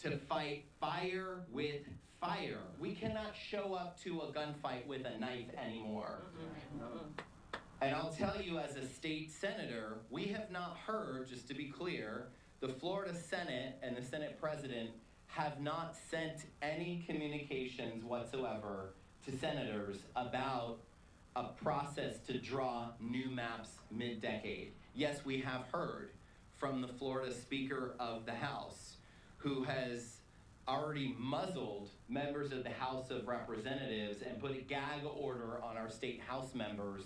to fight fire with fire. We cannot show up to a gunfight with a knife anymore. And I'll tell you, as a state senator, we have not heard, just to be clear, the Florida Senate and the Senate President have not sent any communications whatsoever to senators about a process to draw new maps mid-decade. Yes, we have heard from the Florida Speaker of the House, who has already muzzled members of the House of Representatives and put a gag order on our state House members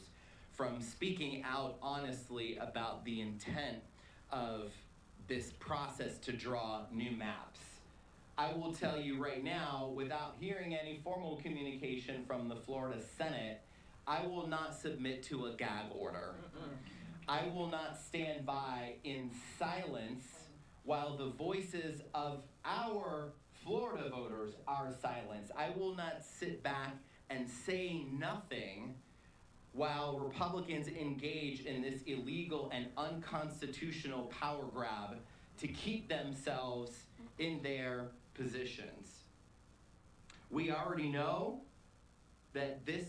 from speaking out honestly about the intent of this process to draw new maps. I will tell you right now, without hearing any formal communication from the Florida Senate, I will not submit to a gag order. I will not stand by in silence while the voices of our Florida voters are silenced. I will not sit back and say nothing while Republicans engage in this illegal and unconstitutional power grab to keep themselves in their positions. We already know that this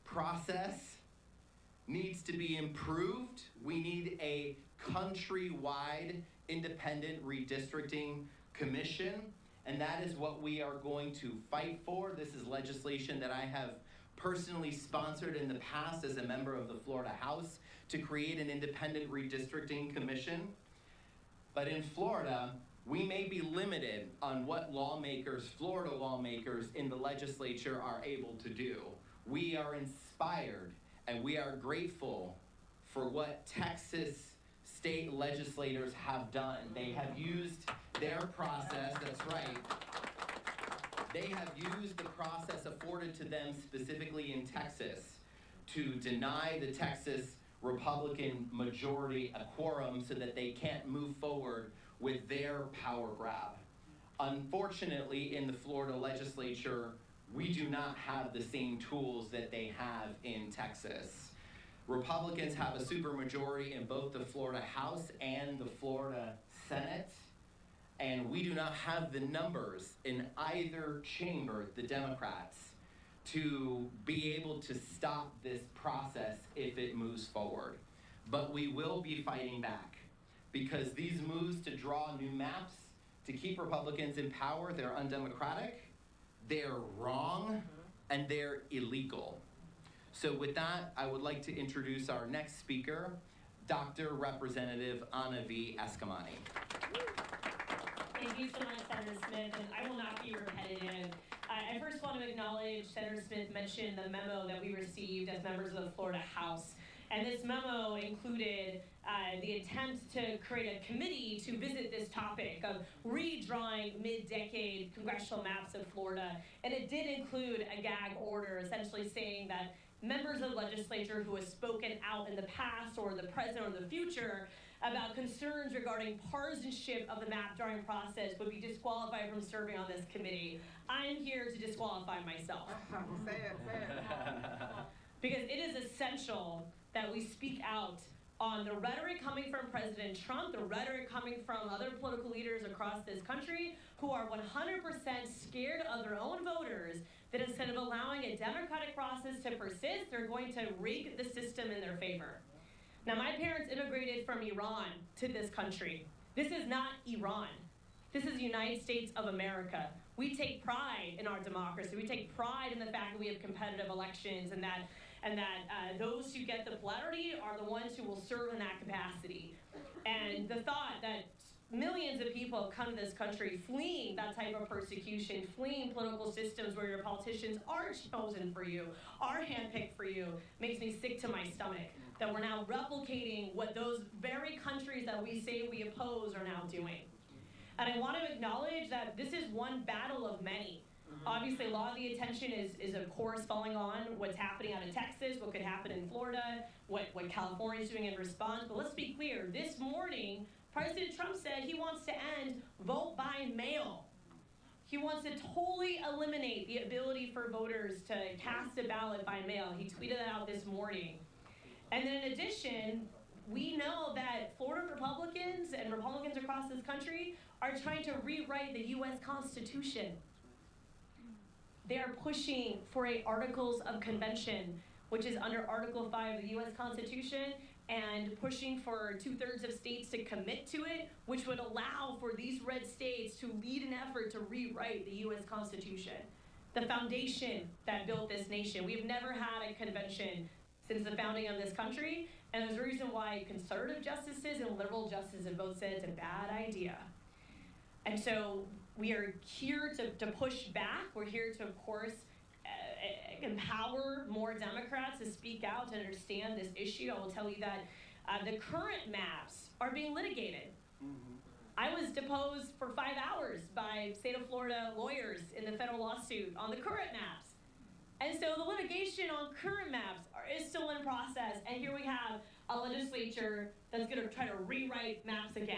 process needs to be improved. We need a countrywide independent redistricting commission, and that is what we are going to fight for. This is legislation that I have personally sponsored in the past as a member of the Florida House to create an independent redistricting commission. But in Florida, we may be limited on what lawmakers, Florida lawmakers in the legislature are able to do. We are inspired and we are grateful for what Texas state legislators have done. They have used their process, that's right. They have used the process afforded to them specifically in Texas to deny the Texas Republican majority a quorum so that they can't move forward with their power grab. Unfortunately, in the Florida legislature, we do not have the same tools that they have in Texas. Republicans have a supermajority in both the Florida House and the Florida Senate, and we do not have the numbers in either chamber, the Democrats, to be able to stop this process if it moves forward. But we will be fighting back, because these moves to draw new maps, to keep Republicans in power, they're undemocratic, they're wrong, and they're illegal. So with that, I would like to introduce our next speaker, Dr. Representative Anna V. Escamani. Thank you so much, Senator Smith, and I will not be repetitive. I first want to acknowledge Senator Smith mentioned the memo that we received as members of the Florida House. And this memo included the attempt to create a committee to visit this topic of redrawing mid-decade congressional maps of Florida. And it did include a gag order essentially saying that members of the legislature who have spoken out in the past or the present or the future about concerns regarding partisanship of the map drawing process would be disqualified from serving on this committee. I am here to disqualify myself. Because it is essential that we speak out on the rhetoric coming from President Trump, the rhetoric coming from other political leaders across this country who are 100% scared of their own voters, that instead of allowing a democratic process to persist, they're going to rig the system in their favor. Now, my parents immigrated from Iran to this country. This is not Iran. This is the United States of America. We take pride in our democracy. We take pride in the fact that we have competitive elections and that those who get the plurality are the ones who will serve in that capacity. And the thought that millions of people have come to this country fleeing that type of persecution, fleeing political systems where your politicians are chosen for you, are handpicked for you, makes me sick to my stomach. That we're now replicating what those very countries that we say we oppose are now doing. And I want to acknowledge that this is one battle of many. Obviously, a lot of the attention is of course falling on what's happening out in Texas, what could happen in Florida, what California is doing in response. But let's be clear, this morning, President Trump said he wants to end vote by mail. He wants to totally eliminate the ability for voters to cast a ballot by mail. He tweeted that out this morning. And then in addition, we know that Florida Republicans and Republicans across this country are trying to rewrite the U.S. Constitution. They are pushing for a Articles of Convention, which is under Article 5 of the U.S. Constitution, and pushing for 2/3 of states to commit to it, which would allow for these red states to lead an effort to rewrite the U.S. Constitution, the foundation that built this nation. We've never had a convention since the founding of this country, and there's a reason why conservative justices and liberal justices have both said it's a bad idea. And so we are here to push back. We're here to, of course, empower more Democrats to speak out and understand this issue. I will tell you that the current maps are being litigated. I was deposed for 5 hours by state of Florida lawyers in the federal lawsuit on the current maps. And so the litigation on current maps is still in process, and here we have a legislature that's going to try to rewrite maps again.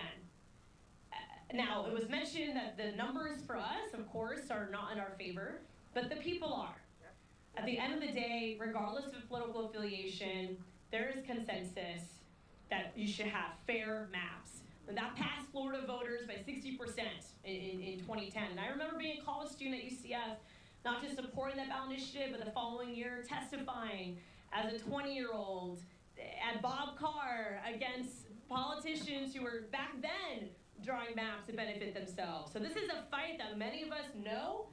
Now, it was mentioned that the numbers for us, of course, are not in our favor, but the people are. At the end of the day, regardless of political affiliation, there is consensus that you should have fair maps. And that passed Florida voters by 60% in 2010. And I remember being a college student at UCF, not just supporting that ballot initiative, but the following year testifying as a 20-year-old at Bob Carr against politicians who were back then drawing maps to benefit themselves. So this is a fight that many of us know,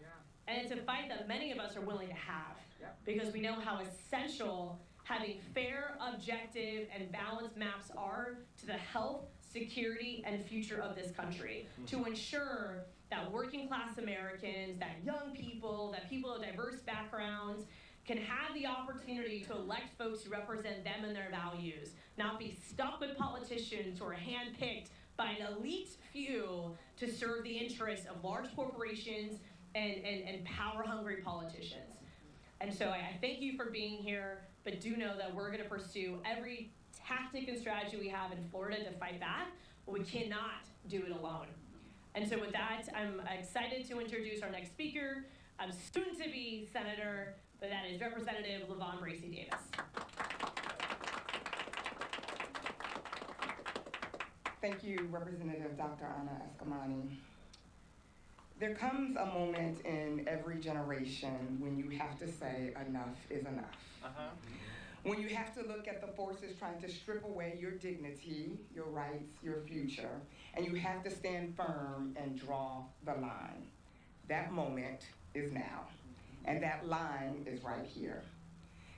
and it's a fight that many of us are willing to have, because we know how essential having fair, objective, and balanced maps are to the health, security, and future of this country, to ensure that working class Americans, that young people, that people of diverse backgrounds can have the opportunity to elect folks who represent them and their values, not be stuck with politicians who are handpicked by an elite few to serve the interests of large corporations and power-hungry politicians. And so I thank you for being here, but do know that we're going to pursue every tactic and strategy we have in Florida to fight back, but we cannot do it alone. And so with that, I'm excited to introduce our next speaker, soon-to-be Senator, but that is Representative LaVon Bracy Davis. Thank you, Representative Dr. Anna Eskamani. There comes a moment in every generation when you have to say enough is enough. When you have to look at the forces trying to strip away your dignity, your rights, your future, and you have to stand firm and draw the line. That moment is now, and that line is right here.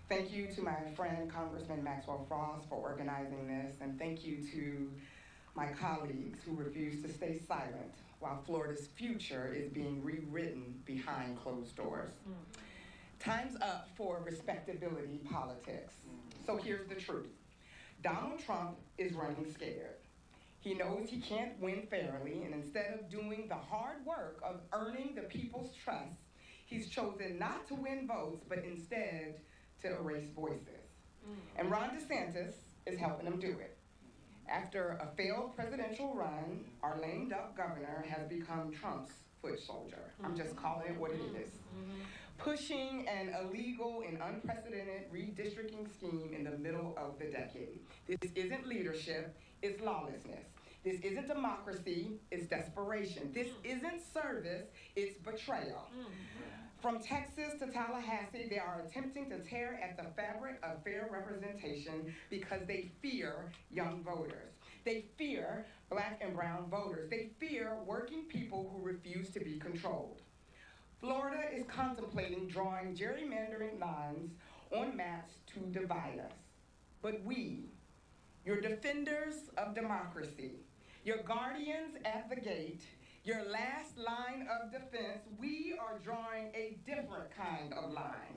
Thank you to my friend, Congressman Maxwell Frost, for organizing this, and thank you to my colleagues who refuse to stay silent while Florida's future is being rewritten behind closed doors. Time's up for respectability politics. So here's the truth. Donald Trump is running scared. He knows he can't win fairly, and instead of doing the hard work of earning the people's trust, he's chosen not to win votes, but instead to erase voices. And Ron DeSantis is helping him do it. After a failed presidential run, our lame duck governor has become Trump's foot soldier. I'm just calling it what it is. Pushing an illegal and unprecedented redistricting scheme in the middle of the decade. This isn't leadership, it's lawlessness. This isn't democracy, it's desperation. This isn't service, it's betrayal. From Texas to Tallahassee, they are attempting to tear at the fabric of fair representation because they fear young voters. They fear Black and brown voters. They fear working people who refuse to be controlled. Florida is contemplating drawing gerrymandering lines on maps to divide us. But we, your defenders of democracy, your guardians at the gate, your last line of defense, we are drawing a different kind of line.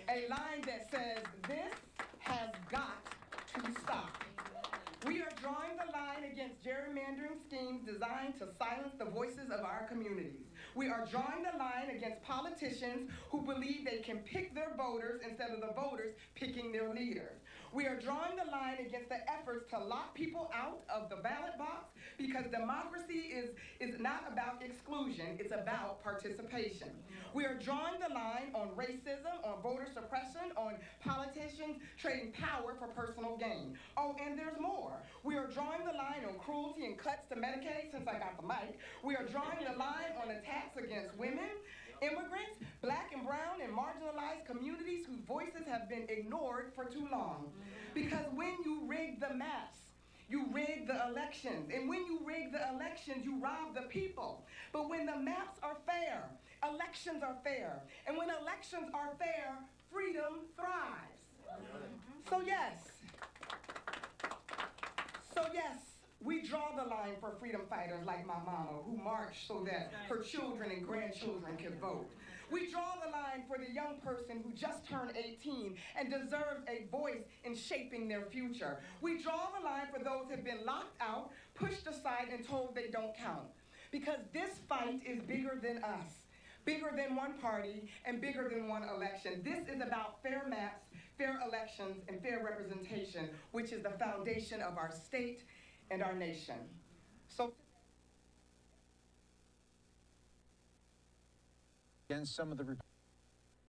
A line that says this has got to stop. We are drawing the line against gerrymandering schemes designed to silence the voices of our communities. We are drawing the line against politicians who believe they can pick their voters instead of the voters picking their leaders. We are drawing the line against the efforts to lock people out of the ballot box because democracy is not about exclusion, it's about participation. We are drawing the line on racism, on voter suppression, on politicians trading power for personal gain. Oh, and there's more. We are drawing the line on cruelty and cuts to Medicaid, since I got the mic. We are drawing the line on attacks against women, immigrants, black and brown and marginalized communities whose voices have been ignored for too long. Because when you rig the maps, you rig the elections. And when you rig the elections, you rob the people. But when the maps are fair, elections are fair. And when elections are fair, freedom thrives. So yes, we draw the line for freedom fighters like my mama, who marched so that her children and grandchildren could vote. We draw the line for the young person who just turned 18 and deserves a voice in shaping their future. We draw the line for those who have been locked out, pushed aside, and told they don't count. Because this fight is bigger than us, bigger than one party, and bigger than one election. This is about fair maps, fair elections, and fair representation, which is the foundation of our state and our nation. So against some of the